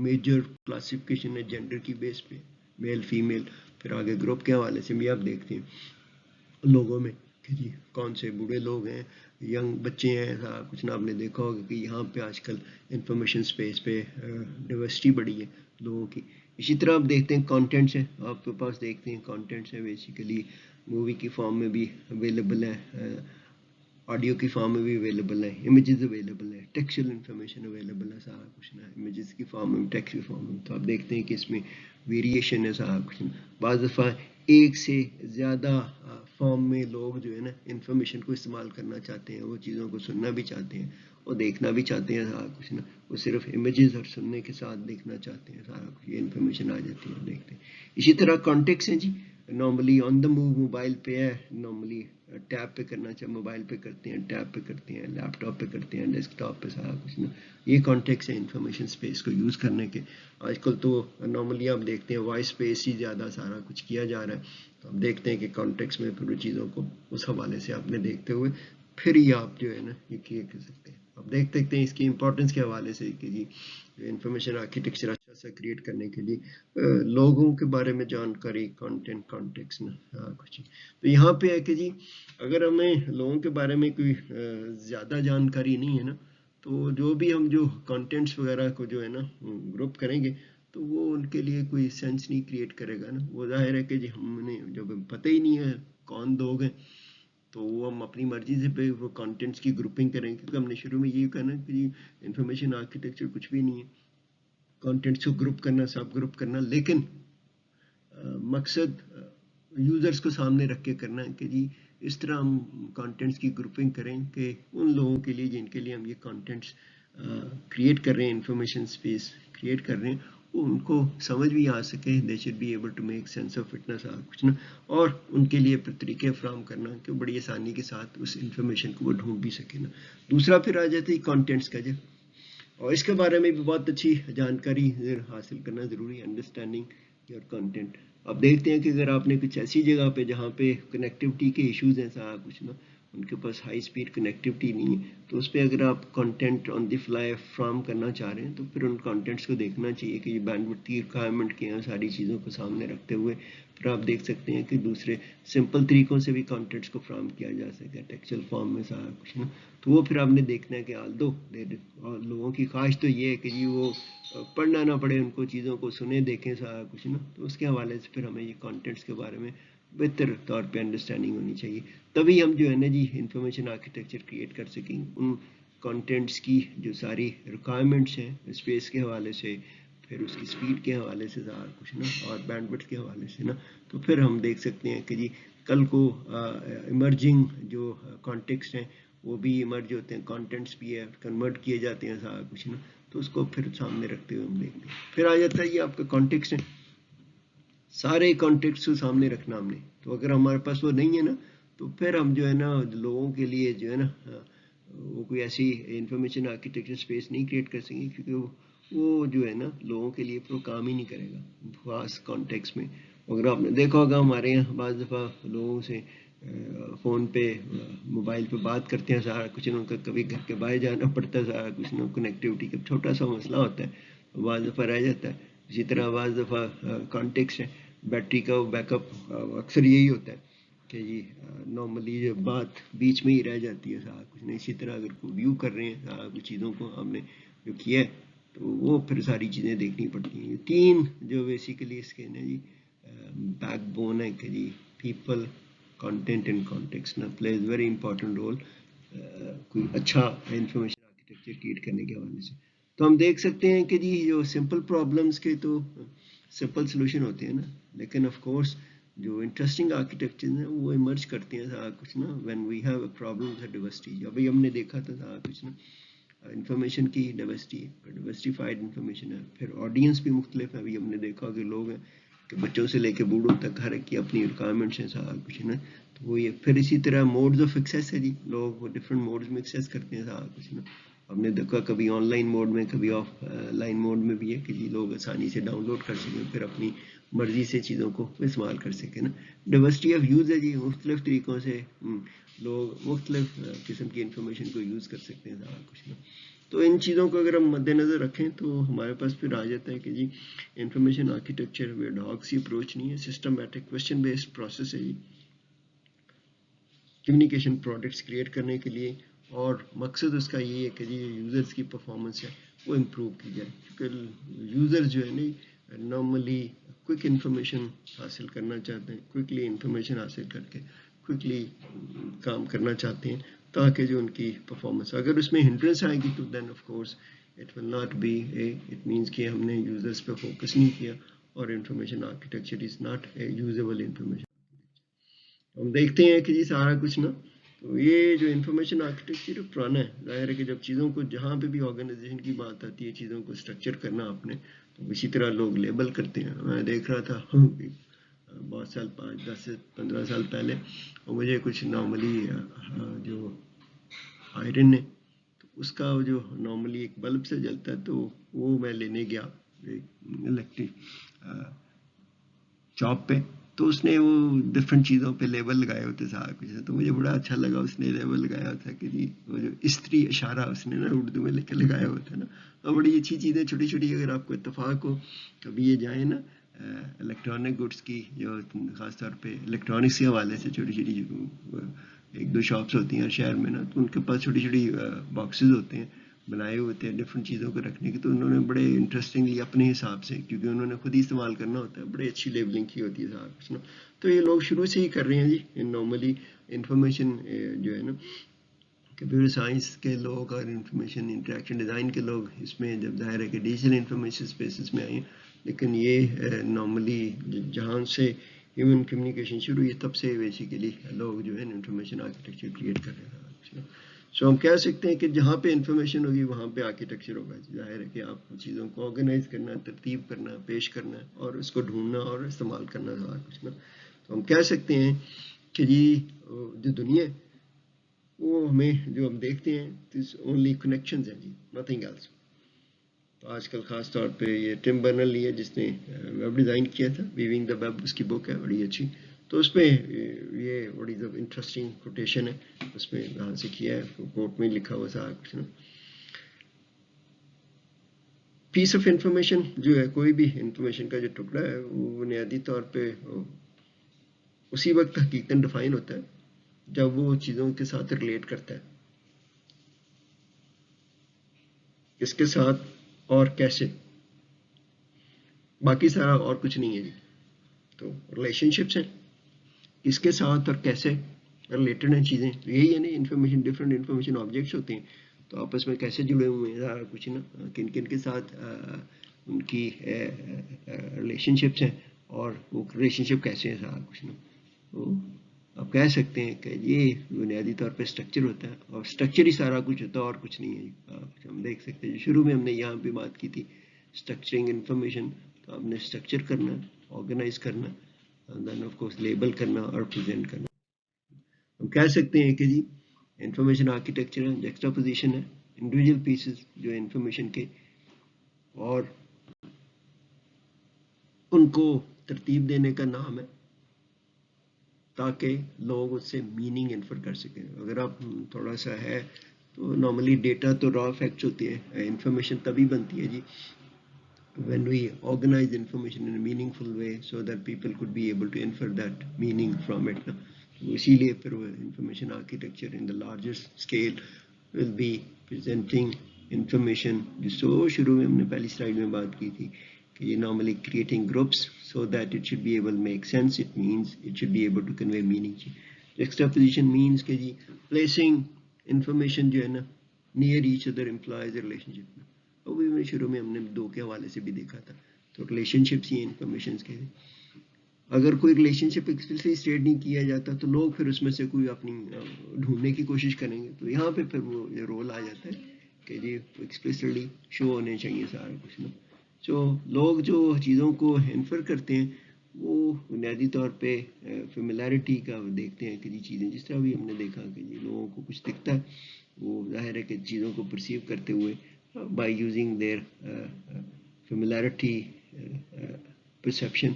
A: میجر کلاسیفیکیشن ہے جینڈر کی بیس پہ، میل فیمیل، پھر آگے گروپ کے حوالے سے بھی آپ دیکھتے ہیں لوگوں میں کہ جی کون سے بوڑھے لوگ ہیں، ینگ بچے ہیں، کچھ نہ آپ نے دیکھا ہوگا کہ یہاں پہ آج کل انفارمیشن اسپیس پہ ڈائیورسٹی بڑھی ہے لوگوں کی. اسی طرح آپ دیکھتے ہیں کانٹینٹس ہیں، آپ کے پاس دیکھتے ہیں کانٹینٹس ہیں بیسیکلی مووی کی فارم میں بھی اویلیبل ہے، آڈیو کی فارم میں بھی اویلیبل ہے، امیجز اویلیبل ہے، ٹیکسچل انفارمیشن اویلیبل ہے، سارا کچھ نا امیجز کی فارم میں، ٹیکسٹ کی فارم میں. تو آپ دیکھتے ہیں کہ اس میں ویریشن ہے سارا کچھ. بعض دفعہ ایک سے زیادہ فارم میں لوگ جو ہے نا انفارمیشن کو استعمال کرنا چاہتے ہیں، وہ چیزوں کو سننا بھی چاہتے ہیں اور دیکھنا بھی چاہتے ہیں سارا کچھ نا. وہ صرف امیجز اور سننے کے ساتھ دیکھنا چاہتے ہیں، سارا کچھ یہ انفارمیشن آ جاتی ہے دیکھتے ہیں. اسی طرح کانٹیکس ہیں جی، normally on the move mobile پہ ہے, نارملی ٹیب پہ کرنا چاہے موبائل پہ کرتے ہیں, ٹیب پہ کرتے ہیں, لیپ ٹاپ پہ کرتے ہیں, ڈیسک ٹاپ پہ, سارا کچھ نا. یہ کانٹیکس ہے انفارمیشن اسپیس کو یوز کرنے کے. آج کل تو نارملی آپ دیکھتے ہیں وائس اسپیس ہی زیادہ سارا کچھ کیا جا رہا ہے. تو آپ دیکھتے ہیں کہ کانٹیکس میں پھر چیزوں کو اس حوالے سے آپ نے دیکھتے ہوئے پھر ہی آپ جو ہے نا یہ کر سکتے ہیں. آپ دیکھ سکتے ہیں اس کی امپورٹنس کے حوالے سے کہ جی انفارمیشن آرکیٹیکچر اچھا سا کریٹ کرنے کے لیے لوگوں کے بارے میں جانکاری, کانٹینٹ, کانٹیکس نا کچھ. تو یہاں پہ ہے کہ جی اگر ہمیں لوگوں کے بارے میں کوئی زیادہ جانکاری نہیں ہے نا, تو جو بھی ہم جو کانٹینٹس وغیرہ کو جو ہے نا گروپ کریں گے تو وہ ان کے لیے کوئی سینس نہیں کریٹ کرے گا نا. وہ ظاہر ہے کہ جی ہم نے جب پتہ ہی نہیں ہے کون لوگ ہیں تو وہ ہم اپنی مرضی سے پہ وہ کانٹینٹس کی گروپنگ کریں, کیونکہ ہم نے شروع میں یہی کہا نا کہ انفارمیشن آرکیٹیکچر کچھ بھی نہیں ہے, کانٹینٹس کو گروپ کرنا, سب گروپ کرنا, لیکن مقصد یوزرز کو سامنے رکھ کے کرنا ہے کہ جی اس طرح ہم کانٹینٹس کی گروپنگ کریں کہ ان لوگوں کے لیے جن کے لیے ہم یہ کانٹینٹس کریٹ کر رہے ہیں, انفارمیشن اسپیس کریٹ کر رہے ہیں, وہ ان کو سمجھ بھی آ سکے, they should be able to make sense of fitness کچھ نا, اور ان کے لیے پھر طریقے فراہم کرنا کہ بڑی آسانی کے ساتھ اس انفارمیشن کو وہ ڈھونڈ بھی سکے نا. دوسرا پھر آ جاتی ہے کانٹینٹس کا, اور اس کے بارے میں بھی بہت اچھی جانکاری حاصل کرنا ضروری ہے, انڈرسٹینڈنگ یور کنٹینٹ. آپ دیکھتے ہیں کہ اگر آپ نے کچھ ایسی جگہ پہ جہاں پہ کنیکٹیوٹی کے ایشوز ہیں سارا کچھ نا, ان کے پاس ہائی اسپیڈ کنیکٹیوٹی نہیں ہے, تو اس پہ اگر آپ کنٹینٹ آن دی فلائی فراہم کرنا چاہ رہے ہیں تو پھر ان کنٹینٹس کو دیکھنا چاہیے کہ یہ بینڈ وڈتھ کی ریکوائرمنٹ کے ہیں, ساری چیزوں کو سامنے رکھتے ہوئے پھر آپ دیکھ سکتے ہیں کہ دوسرے سمپل طریقوں سے بھی کانٹینٹس کو فراہم کیا جا سکتا ہے, ٹیکسچل فارم میں سارا کچھ نا. تو وہ پھر آپ نے دیکھنا ہے کہ آلدو لوگوں کی خواہش تو یہ ہے کہ جی وہ پڑھنا نہ پڑے, ان کو چیزوں کو سنیں دیکھیں سارا کچھ نا. تو اس کے حوالے سے پھر ہمیں یہ کانٹینٹس کے بارے میں بہتر طور پہ انڈرسٹینڈنگ ہونی چاہیے, تبھی ہم جو ہے نا جی انفارمیشن آرکیٹیکچر کریٹ کر سکیں. ان کانٹینٹس کی جو ساری ریکوائرمنٹس ہیں اسپیس کے حوالے سے, پھر اس کی اسپیڈ کے حوالے سے سارا کچھ نا, اور بینڈ وڈتھ کے حوالے سے نا, تو پھر ہم دیکھ سکتے ہیں کہ جی کل کو ایمرجنگ جو کانٹیکسٹ ہیں وہ بھی ایمرج ہوتے ہیں, کانٹینٹس بھی ہے کنورٹ کیے جاتے ہیں سارا کچھ نا. تو اس کو پھر سامنے رکھتے ہوئے ہم دیکھتے ہیں. پھر آ جاتا ہے یہ آپ کا کانٹیکسٹ ہے, سارے کانٹیکٹس کو سامنے رکھنا ہم نے. تو اگر ہمارے پاس وہ نہیں ہے نا تو پھر ہم جو ہے نا لوگوں کے لیے جو ہے نا وہ کوئی ایسی انفارمیشن آرکیٹیکچر اسپیس نہیں کریٹ کر سکیں, کیونکہ وہ جو ہے نا لوگوں کے لیے پھر کام ہی نہیں کرے گا خاص کانٹیکس میں. اگر آپ نے دیکھا ہوگا ہمارے یہاں بعض دفعہ لوگوں سے فون پہ موبائل پہ بات کرتے ہیں سارا کچھ, ان کا کبھی گھر کے باہر جانا پڑتا ہے سارا کچھ نا, کنیکٹیوٹی کا چھوٹا سا مسئلہ ہوتا ہے, بعض دفعہ رہ جاتا ہے. اسی طرح بعض دفعہ کانٹیکس ہے, بیٹری کا بیک اپ اکثر یہی ہوتا ہے کہ جی نارملی جو بات بیچ میں ہی رہ جاتی ہے سارا کچھ نہیں. اسی طرح اگر کوئی ویو کر رہے ہیں سارا کچھ چیزوں کو ہم نے جو کیا ہے تو وہ پھر ساری چیزیں دیکھنی پڑتی ہیں. یہ تین جو بیسیکلی اس کے نا جی بیک بون ہے کہ جی پیپل, کنٹینٹ اینڈ کانٹیکسٹ نا پلیز ویری امپورٹنٹ رول کوئی اچھا انفارمیشن آرکیٹیکچر کریٹ کرنے کے حوالے سے. تو ہم دیکھ سکتے ہیں کہ جی جو سمپل پرابلمس کے تو سمپل سلوشن ہوتے ہیں نا, لیکن آف کورس جو انٹرسٹنگ آرکیٹیکچر ہیں وہ ایمرج کرتے ہیں سارا کچھ نا when we have a problem with diversity. ابھی ہم نے دیکھا تھا سارا کچھ نا انفارمیشن کی ڈائیورسٹیفائڈ انفارمیشن ہے, پھر آڈینس بھی مختلف ہے. ابھی ہم نے دیکھا کہ لوگ ہیں کہ بچوں سے لے کے بوڑھوں تک ہر ایک کی اپنی ریکوائرمنٹس ہیں سارا کچھ نا. تو وہ یہ پھر اسی طرح موڈز آف ایکسیس ہے جی, لوگ وہ ڈفرینٹ موڈز میں ایکسیس کرتے ہیں سارا کچھ نا. ہم نے دیکھا کبھی آن لائن موڈ میں, کبھی آف لائن موڈ میں بھی ہے کہ جی لوگ آسانی سے ڈاؤن لوڈ کر سکیں, پھر اپنی مرضی سے چیزوں کو استعمال کر سکیں نا. ڈائیورسٹی آف یوز ہے جی, مختلف طریقوں سے لوگ مختلف قسم کی انفارمیشن کو یوز کر سکتے ہیں سارا کچھ نا. تو ان چیزوں کو اگر ہم مد نظر رکھیں تو ہمارے پاس پھر آ جاتا ہے کہ جی انفارمیشن آرکیٹیکچر ویئر ڈاگ سی اپروچ نہیں ہے, سسٹمیٹک کوشچن بیسڈ پروسیس ہے جی کمیونیکیشن پروڈکٹس کریٹ کرنے کے لیے. اور مقصد اس کا یہ ہے کہ جی یوزرز کی پرفارمنس ہے وہ امپروو کی جائے, کیونکہ یوزر جو ہے نا نارملی کوئک انفارمیشن حاصل کرنا چاہتے ہیں, کوئکلی انفارمیشن حاصل کر کے کوئکلی کام کرنا چاہتے ہیں, تاکہ جو ان کی پرفارمنس اگر اس میں ہنڈرنس آئے گی تو then of course it will not be a, it means کہ ہم نے یوزرز پہ فوکس نہیں کیا اور information architecture is not a usable information. ہم دیکھتے ہیں کہ جی سارا کچھ نا, تو یہ جو انفارمیشن آرکیٹیکچر پرانا ہے. ظاہر ہے کہ جب چیزوں کو جہاں پہ بھی آرگنائزیشن کی بات آتی ہے چیزوں کو اسٹرکچر کرنا آپ نے, تو اسی طرح لوگ لیبل کرتے ہیں. میں دیکھ رہا تھا بہت سال 5 10 سے 15 سال پہلے، اور مجھے کچھ نارملی جو آئرن ہے تو اس کا جو نارملی ایک بلب سے جلتا ہے تو وہ میں لینے گیا الیکٹرک شاپ پہ، تو اس نے وہ ڈفرینٹ چیزوں پہ لیبل لگائے ہوتے سارا کچھ، تو مجھے بڑا اچھا لگا اس نے لیبل لگایا تھا کہ جی وہ جو استری اشارہ اس نے نا اردو میں لکھ کے لگایا ہوتا ہے نا، اور بڑی اچھی چیزیں چھوٹی چھوٹی، اگر آپ کو اتفاق ہو کبھی یہ جائیں نا الیکٹرانک گڈس کی جو خاص طور پہ الیکٹرانکس کے حوالے سے چھوٹی چھوٹی ایک دو شاپس ہوتی ہیں شہر میں نا، تو ان کے پاس چھوٹی چھوٹی باکسز ہوتے ہیں بنائے ہوتے ہیں ڈفرینٹ چیزوں کو رکھنے کی، تو انہوں نے بڑے انٹرسٹنگلی اپنے حساب سے، کیونکہ انہوں نے خود ہی استعمال کرنا ہوتا ہے، بڑی اچھی لیبلنگ کی ہوتی ہے سارا کچھ نا، تو یہ لوگ شروع سے ہی کر رہے ہیں جی نارملی انفارمیشن جو ہے نا، کمپیوٹر سائنس کے لوگ اور انفارمیشن انٹریکشن ڈیزائن کے لوگ اس میں جب ظاہر ہے کہ ڈیجیٹل انفارمیشن اسپیسز میں آئے ہیں، لیکن یہ نارملی جہاں سے ہیومن کمیونیکیشن شروع ہوئی تب سے بیسیکلی لوگ جو ہے انفارمیشن آرکیٹیکچر کریٹ کر رہے ہیں. سو ہم کہہ سکتے ہیں کہ جہاں پہ انفارمیشن ہوگی وہاں پہ آرکیٹیکچر ہوگا. ظاہر ہے کہ آپ چیزوں کو آرگنائز کرنا، ترتیب کرنا، پیش کرنا اور اس کو ڈھونڈنا اور استعمال کرنا سارا کچھ نا. تو ہم کہہ سکتے ہیں کہ جی جو دنیا ہے وہ ہمیں جو ہم دیکھتے ہیں اونلی کنیکشنز ہیں جی، نتھنگ ایلس. تو آج کل خاص طور پہ یہ ٹم برنر لی ہے جس نے ویب ڈیزائن کیا تھا، ویونگ دا ویب اس کی بک ہے بڑی اچھی، تو اس میں یہ بڑی انٹرسٹنگ کوٹیشن ہے اس میں یہاں سے کیا ہے، کوٹ میں لکھا ہوا سارا کچھ نا. پیس آف انفارمیشن جو ہے، کوئی بھی انفارمیشن کا جو ٹکڑا ہے وہ بنیادی طور پہ اسی وقت حقیقتاً ڈیفائن ہوتا ہے جب وہ چیزوں کے ساتھ ریلیٹ کرتا ہے، اس کے ساتھ اور کیسے، باقی سارا اور کچھ نہیں ہے جی. تو ریلیشن شپس ہیں، اس کے ساتھ اور کیسے ریلیٹڈ ہیں چیزیں، یہی ہے نا انفارمیشن. ڈفرینٹ انفارمیشن آبجیکٹس ہوتے ہیں تو آپس میں کیسے جڑے ہوئے ہیں سارا کچھ نا، کن کن کے ساتھ ان کی ریلیشن شپس ہیں اور وہ ریلیشن شپ کیسے ہیں سارا کچھ نا. تو آپ کہہ سکتے ہیں کہ یہ بنیادی طور پہ اسٹرکچر ہوتا ہے، اور اسٹرکچر ہی سارا کچھ ہوتا ہے اور کچھ نہیں ہے. ہم دیکھ سکتے ہیں شروع میں ہم نے یہاں پہ بات کی تھی اسٹرکچرنگ انفارمیشن، تو آپ نے اسٹرکچر کرنا، آرگنائز کرنا، دین آف کورس لیبل کرنا اور پریزنٹ کرنا. ہم کہہ سکتے ہیں کہ جی انفارمیشن آرکیٹیکچر ہے، جیکسٹاپوزیشن ہے انڈیویجول پیسز جو انفارمیشن کے، اور ان کو ترتیب دینے کا نام ہے تاکہ لوگ اس سے میننگ انفر کر سکیں. اگر آپ تھوڑا سا ہے تو نارملی ڈیٹا تو را فیکٹس ہوتی ہے، انفارمیشن تبھی بنتی ہے جی when we organize information in a meaningful way so that people could be able to infer that meaning from it. اسی لیے پھر وہ information architecture in the larger scale will be presenting information, جس کو شروع میں ہم نے پہلی سلائیڈ میں بات کی تھی کہ یہ normally creating groups so that it should be able make sense, it means it should be able to convey meaning. Extraposition means کہ جی پلیسنگ انفارمیشن جو ہے نا near each other implies relationship میں، وہ بھی شروع میں ہم نے دو کے حوالے سے بھی دیکھا تھا. تو ریلیشن شپس ہی انفارمیشن کے، اگر کوئی ریلیشن شپ ایکسپلسلی اسٹیٹ نہیں کیا جاتا تو لوگ پھر اس میں سے کوئی اپنی ڈھونڈنے کی کوشش کریں گے. تو یہاں پہ پھر وہ رول آ جاتا ہے کہ جی ایکسپلسلی شو ہونے چاہیے سارا کچھ نا. جو لوگ جو چیزوں کو انفر کرتے ہیں وہ بنیادی طور پہ فیملیرٹی کا دیکھتے ہیں کہ جی چیزیں جس طرح بھی ہم نے دیکھا کہ جی لوگوں کو کچھ دکھتا ہے، وہ ظاہر ہے کہ چیزوں کو پرسیو کرتے ہوئے by using their familiarity perception